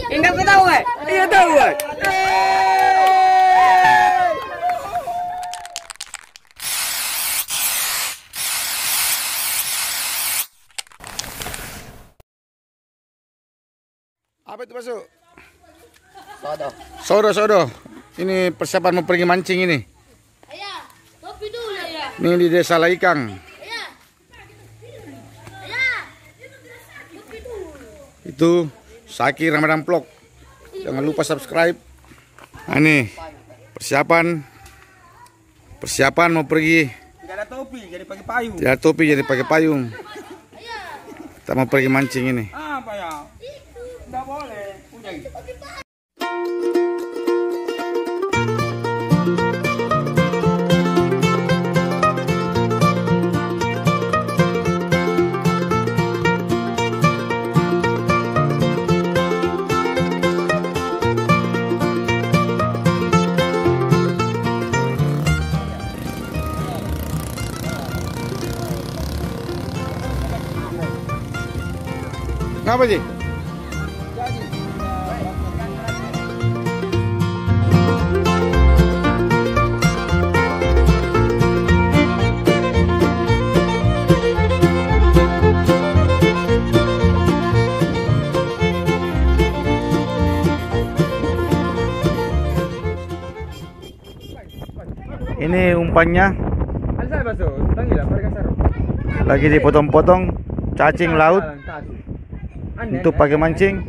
Enggak tahu, iya tahu. Apa itu masuk? Sodo. Sodo. Ini persiapan mau pergi mancing ini. Ayah, kopi dulu ya. Ini di Desa Laikang. Ayah, kopi dulu. Itu Saki Ramadan Vlog. Jangan lupa subscribe. Nah, ini persiapan mau pergi. Tidak ada topi, jadi pakai payung. Tidak ada topi jadi pakai payung. Kita mau pergi mancing ini. Apa ya? Tidak boleh. Udah. Ngapa sih? Ini umpannya lagi dipotong-potong cacing laut untuk pakai mancing.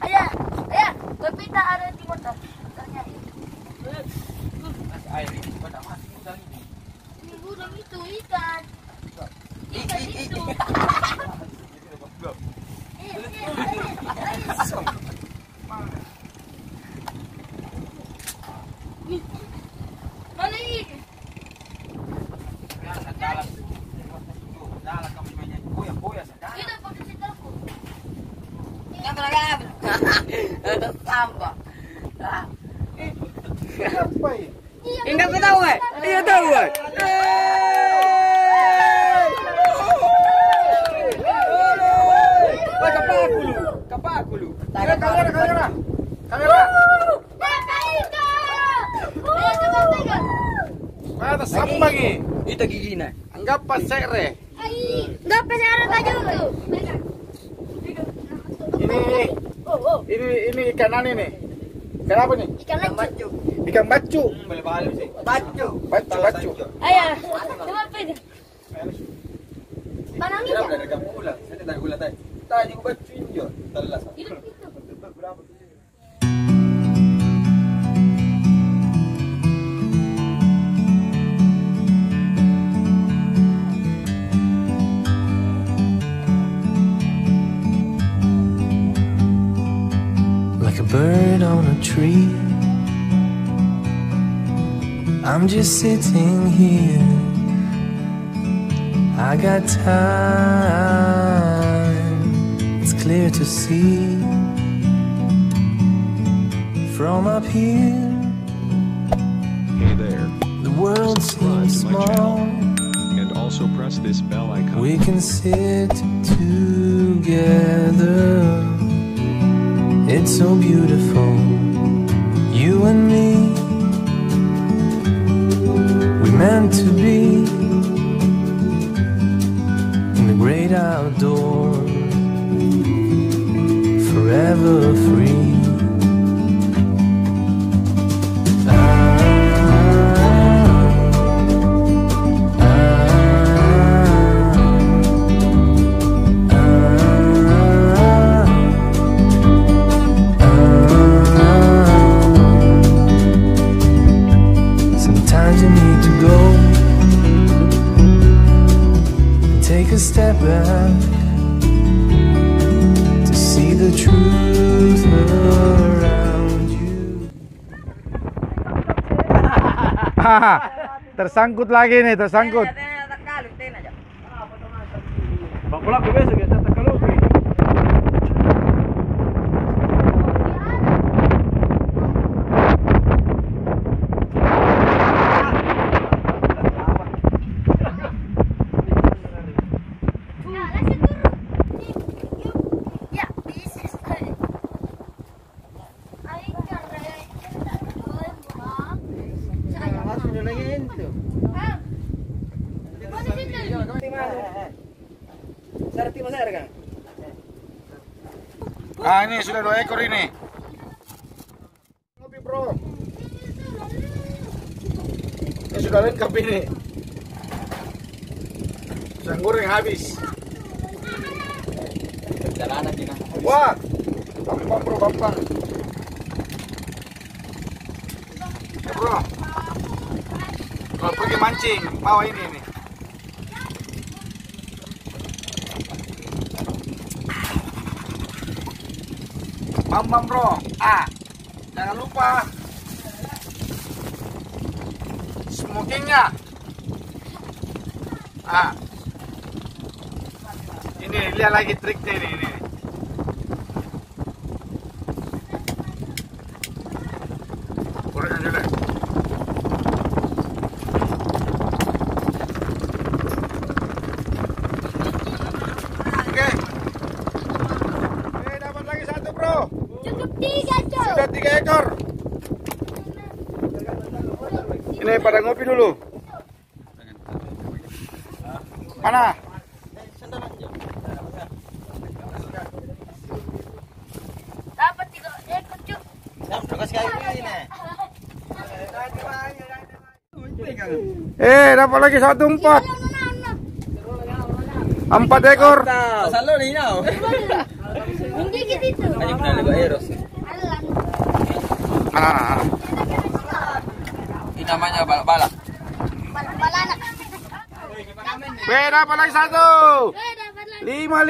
Ayah, kopi tak ada di motor. Motornya ini. Ini gudang itu ikan. Ikan itu. Mana ini? Kita pakai setelku. Enggak pernah. Ada sampah. Enggak tahu, iya tahu. Kapaku lu. Kamera. Mana sama lagi? Itu giginya. Anggap pas sekre. Enggak pasal ada juga. Ini ikan apa ini? Ikan apa nih? Ikan lacu. Ikan bacu. Boleh balik sih. Bacu. Ayah, coba pegang. Panangin ya? Dari kamu ulang. Saya tak ulang tadi. Tadi gua bacuin jo. Telas. Hidup itu. Like a bird on a tree, I'm just sitting here. I got time, it's clear to see. From up here, Hey there, the world seems subscribe to my small. and also press this bell icon. We can sit together. It's so beautiful, you and me. We meant to be in the great outdoors, forever free. Sometimes you need to go and take a step back to see the truth around you. Tersangkut lagi nih, tersangkut. Bang pulang ke besok kita terkelupi. Ah, ini sudah 2 ekor ini. Ngopi bro. Ini sudah lengkap ini. Pisang goreng habis. Jalanan kita. Wah, bampang bro, bampang. Ya, bro, kalau pergi mancing, bawa ini nih. Bambang bro, jangan lupa smokingnya. Ini lihat lagi triknya ini. Goreng aja deh. Oke. Dapat lagi 1 bro. Cukup 3, Cok. Sudah 3 ekor. Ini pada ngopi dulu. Mana? Dapat 3 ekor, Cok. Dapat lagi 1 4. 4 ekor. Salo nih now. Hindi gitu. Ayo kita lego eros. Mana? Ini namanya balak-balak. Balak-balak. Dapat lagi 1. Dapat lagi. 5.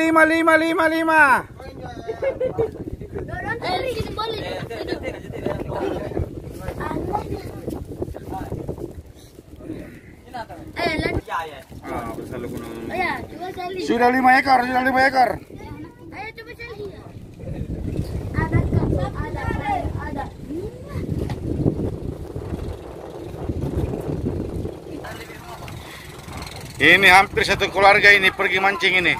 Sini boleh. Ya, coba sekali. Sudah 5 ekor. Ayo coba sekali. Ada. Ini hampir 1 keluarga ini pergi mancing ini.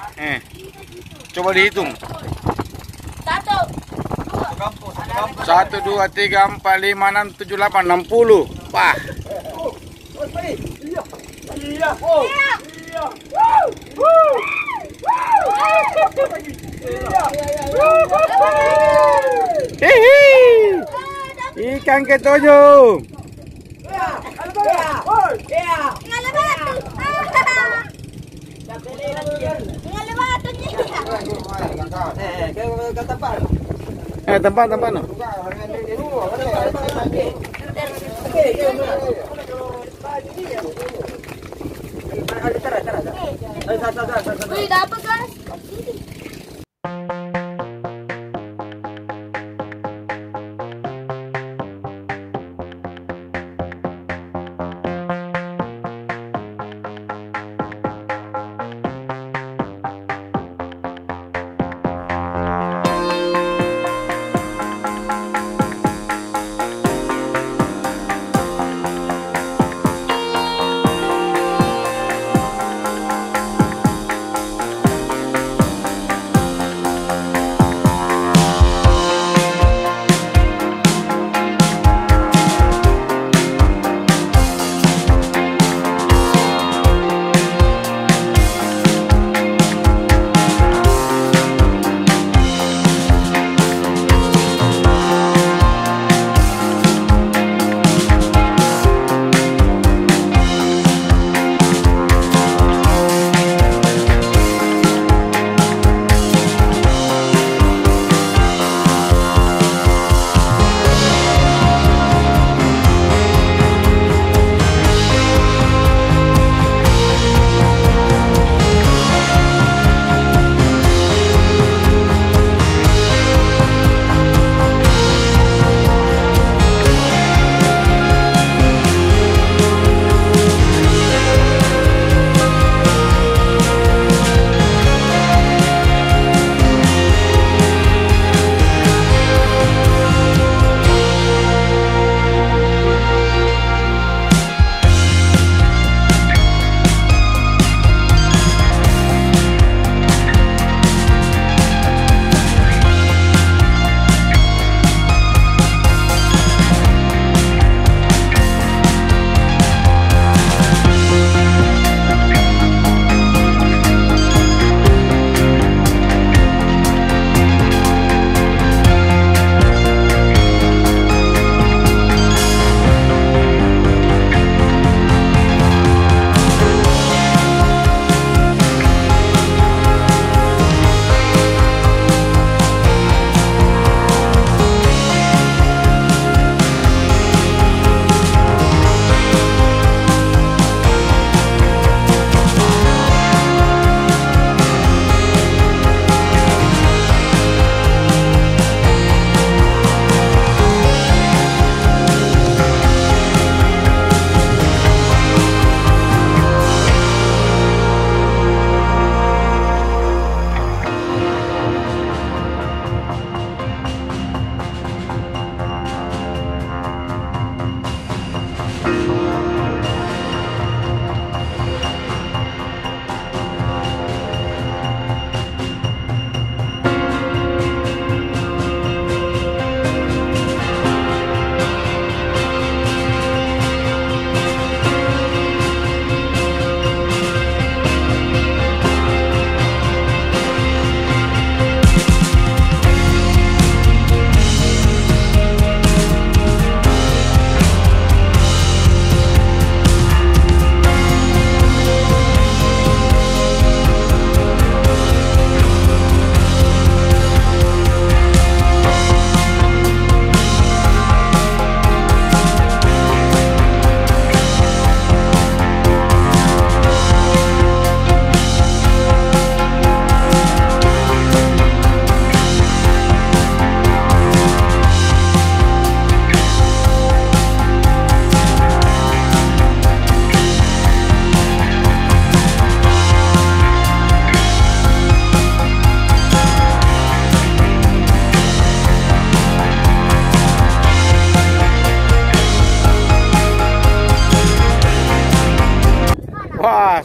Coba dihitung. 1, 2, 3, 4, 5, 6, 7, 8, 60. Wah. Hihi. Ikan ketujuh. Tempat. Wih, dapat guys.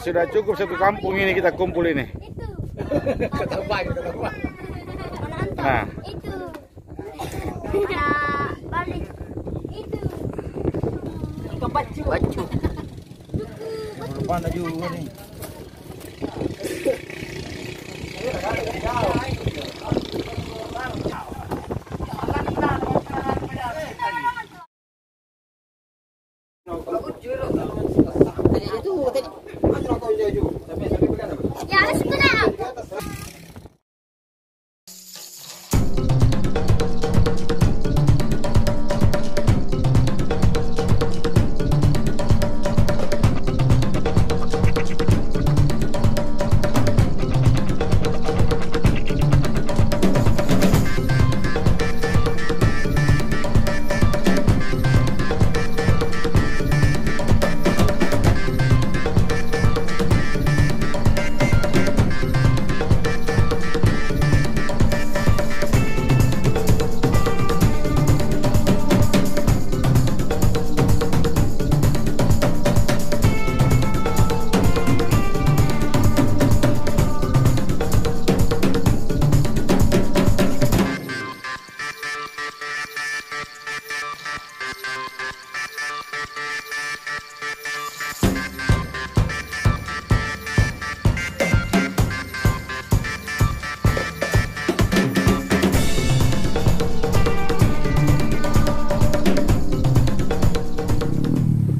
sudah cukup satu kampung ini kita kumpul ini. Itu. Keterbang. Nah, Itu. Ada balik. Itu. Ikan bacu. Bacu. Mana juga nih. Ya, sudah.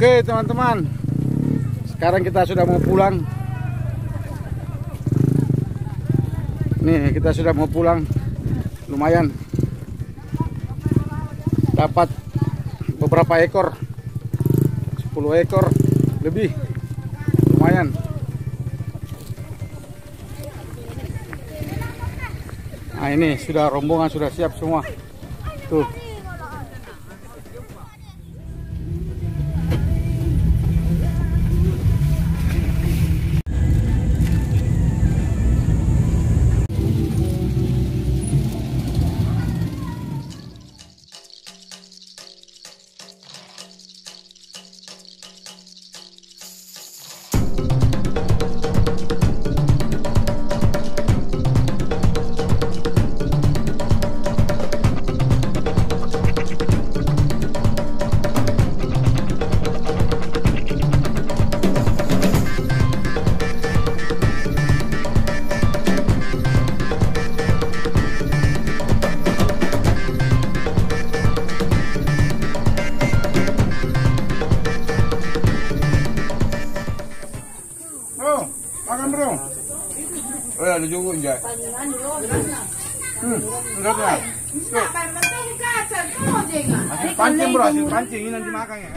oke teman-teman, sekarang kita sudah mau pulang. Nih kita sudah mau pulang, lumayan dapat beberapa ekor, 10 ekor lebih, lumayan. Nah ini sudah rombongan sudah siap semua tuh. Makan bro. Oh ada juga enggak? Enggak lah. Hasil pancing bro, hasil pancing ini nanti makan ya.